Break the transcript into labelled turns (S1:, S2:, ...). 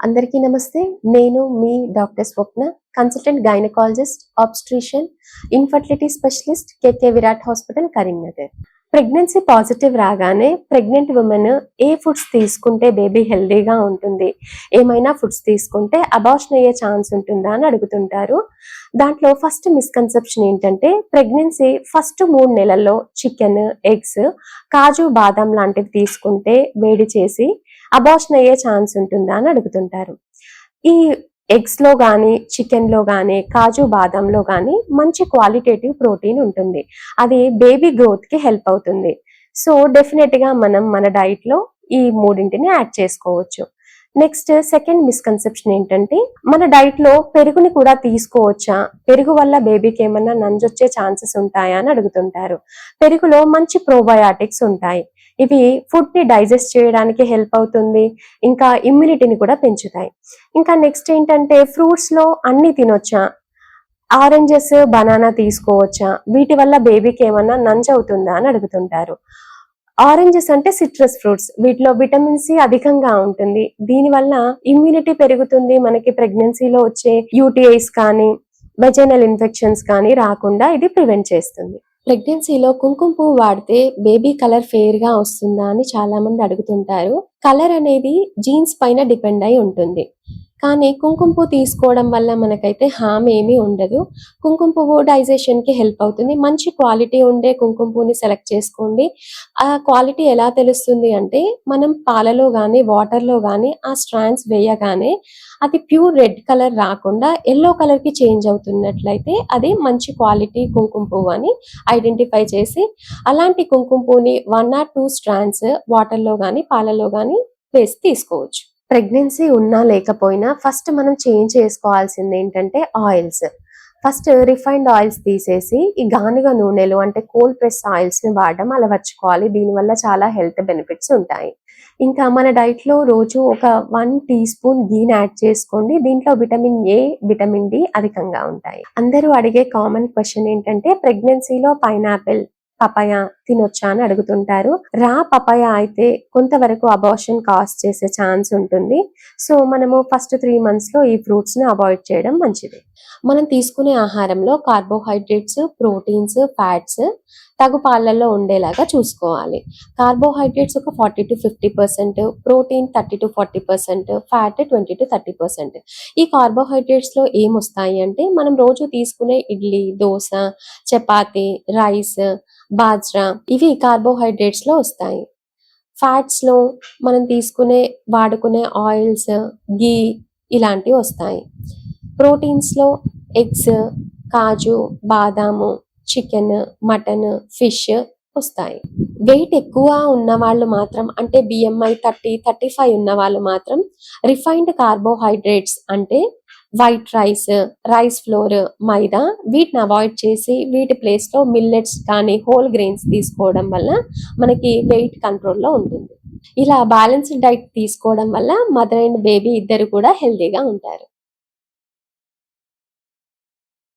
S1: అందరికీ నమస్తే. నేను మీ doctor Swapna, consultant gynaecologist, obstetrician, infertility specialist, KK Virat hospital, Karimnagar. Pregnancy positive రాగానే ప్రెగ్నెంట్ ఉమెన్ ఏ ఫుడ్స్ తీసుకుంటే బేబీ హెల్దీగా ఉంటుంది, ఏమైనా ఫుడ్స్ తీసుకుంటే అబార్షన్ అయ్యే ఛాన్స్ ఉంటుందా అని అడుగుతుంటారు. దాంట్లో ఫస్ట్ మిస్కన్సెప్షన్ ఏంటంటే ప్రెగ్నెన్సీ ఫస్ట్ 3 నెలల్లో చికెన్, ఎగ్స్, కాజు, బాదం లాంటివి తీసుకుంటే వేడి చేసి అబార్షన్ అయ్యే ఛాన్స్ ఉంటుందా అని అడుగుతుంటారు. ఈ ఎగ్స్ లో కానీ, చికెన్ లో కానీ, కాజు, బాదంలో కానీ మంచి క్వాలిటేటివ్ ప్రోటీన్ ఉంటుంది. అది బేబీ గ్రోత్ కి హెల్ప్ అవుతుంది. సో డెఫినెట్ గా మనం మన డైట్ లో ఈ మూడింటిని యాడ్ చేసుకోవచ్చు. నెక్స్ట్ సెకండ్ మిస్కన్సెప్షన్ ఏంటంటే మన డైట్ లో పెరుగుని కూడా తీసుకోవచ్చా, పెరుగు వల్ల బేబీకి ఏమన్నా నంజొచ్చే ఛాన్సెస్ ఉంటాయా అని అడుగుతుంటారు. పెరుగులో మంచి ప్రోబయాటిక్స్ ఉంటాయి. ఇవి ఫుడ్ ని డైజెస్ట్ చేయడానికి హెల్ప్ అవుతుంది, ఇంకా ఇమ్యూనిటీని కూడా పెంచుతాయి. ఇంకా నెక్స్ట్ ఏంటంటే ఫ్రూట్స్ లో అన్ని తినొచ్చా, ఆరెంజెస్, బనానా తీసుకోవచ్చా, వీటి వల్ల బేబీకి ఏమన్నా నంజు అవుతుందా అని అడుగుతుంటారు. ఆరెంజెస్ అంటే సిట్రస్ ఫ్రూట్స్, వీటిలో విటమిన్ సి అధికంగా ఉంటుంది. దీనివల్ల ఇమ్యూనిటీ పెరుగుతుంది, మనకి ప్రెగ్నెన్సీలో వచ్చే యూటీఐస్ కానీ, వెజైనల్ ఇన్ఫెక్షన్స్ కానీ రాకుండా ఇది ప్రివెంట్ చేస్తుంది. ప్రెగ్నెన్సీలో కుంకుమ పువ్వు వాడితే బేబీ కలర్ ఫెయిర్ గా వస్తుందా అని చాలా మంది అడుగుతుంటారు. కలర్ అనేది జీన్స్ పైన డిపెండ్ అయి ఉంటుంది, కానీ కుంకుమ పువ్వు తీసుకోవడం వల్ల మనకైతే హామ్ ఏమీ ఉండదు. కుంకుమ పువ్వు డైజెషన్ కి హెల్ప్ అవుతుంది. మంచి క్వాలిటీ ఉండే కుంకుమ పువ్వుని సెలెక్ట్ చేసుకోండి. ఆ క్వాలిటీ ఎలా తెలుస్తుంది అంటే మనం పాలలో గానీ, వాటర్ లో గానీ ఆ స్ట్రాండ్స్ వేయగానే అది ప్యూర్ రెడ్ కలర్ రాకుండా ఎల్లో కలర్ కి చేంజ్ అవుతున్నట్లయితే అది మంచి క్వాలిటీ కుంకుమ పువ్వు అని ఐడెంటిఫై చేసి అలాంటి కుంకుమ పువ్వుని 1 or 2 స్ట్రాండ్స్ వాటర్ లో గానీ, పాలలో గానీ వేసి తీసుకోవచ్చు. ప్రెగ్నెన్సీ ఉన్నా లేకపోయినా ఫస్ట్ మనం చేంజ్ చేసుకోవాల్సింది ఏంటంటే ఆయిల్స్. ఫస్ట్ రిఫైన్డ్ ఆయిల్స్ తీసేసి ఈ గానుగ నూనెలు అంటే కోల్డ్ ప్రెస్ ఆయిల్స్ ని వాడడం అలవర్చుకోవాలి. దీనివల్ల చాలా హెల్త్ బెనిఫిట్స్ ఉంటాయి. ఇంకా మన డైట్ లో రోజు ఒక 1 టీ స్పూన్ గీని యాడ్ చేసుకోండి. దీంట్లో విటమిన్ ఏ, విటమిన్ డి అధికంగా ఉంటాయి. అందరూ అడిగే కామన్ క్వశ్చన్ ఏంటంటే ప్రెగ్నెన్సీలో పైనాపిల్, పపాయ తినొచ్చా అని అడుగుతుంటారు. రా పపాయ అయితే కొంతవరకు అబార్షన్ కాజ్ చేసే ఛాన్స్ ఉంటుంది. సో మనము ఫస్ట్ 3 months లో ఈ ఫ్రూట్స్ ని అవాయిడ్ చేయడం మంచిది. మనం తీసుకునే ఆహారంలో కార్బోహైడ్రేట్స్, ప్రోటీన్స్, ఫ్యాట్స్ తగు పాలల్లో ఉండేలాగా చూసుకోవాలి. కార్బోహైడ్రేట్స్ ఒక 40 to 50%, protein 30 to 40%, fat 20 to 30%. ఈ కార్బోహైడ్రేట్స్ లో ఏమొస్తాయి అంటే మనం రోజు తీసుకునే ఇడ్లీ, దోశ, చపాతి, రైస్, బాజ్రా ఇవి కార్బోహైడ్రేట్స్ లో వస్తాయి. ఫ్యాట్స్ లో మనం వాడుకునే ఆయిల్స్, గీ ఇలాంటివి వస్తాయి. ప్రోటీన్స్ లో ఎగ్స్, కాజు, బాదాము, చికెన్, మటన్, ఫిష్ వస్తాయి. వెయిట్ ఎక్కువ ఉన్న వాళ్ళు మాత్రం అంటే BMI 30-35 ఉన్న వాళ్ళు మాత్రం రిఫైన్డ్ కార్బోహైడ్రేట్స్ అంటే వైట్ రైస్, రైస్ ఫ్లోర్, మైదా వీటిని అవాయిడ్ చేసి వీటి ప్లేస్ లో మిల్లెట్స్ కానీ హోల్ గ్రెయిన్స్ తీసుకోవడం వల్ల మనకి వెయిట్ కంట్రోల్లో ఉంటుంది. ఇలా బ్యాలెన్స్డ్ డైట్ తీసుకోవడం వల్ల మదర్ అండ్ బేబీ ఇద్దరు కూడా హెల్తీగా ఉంటారు.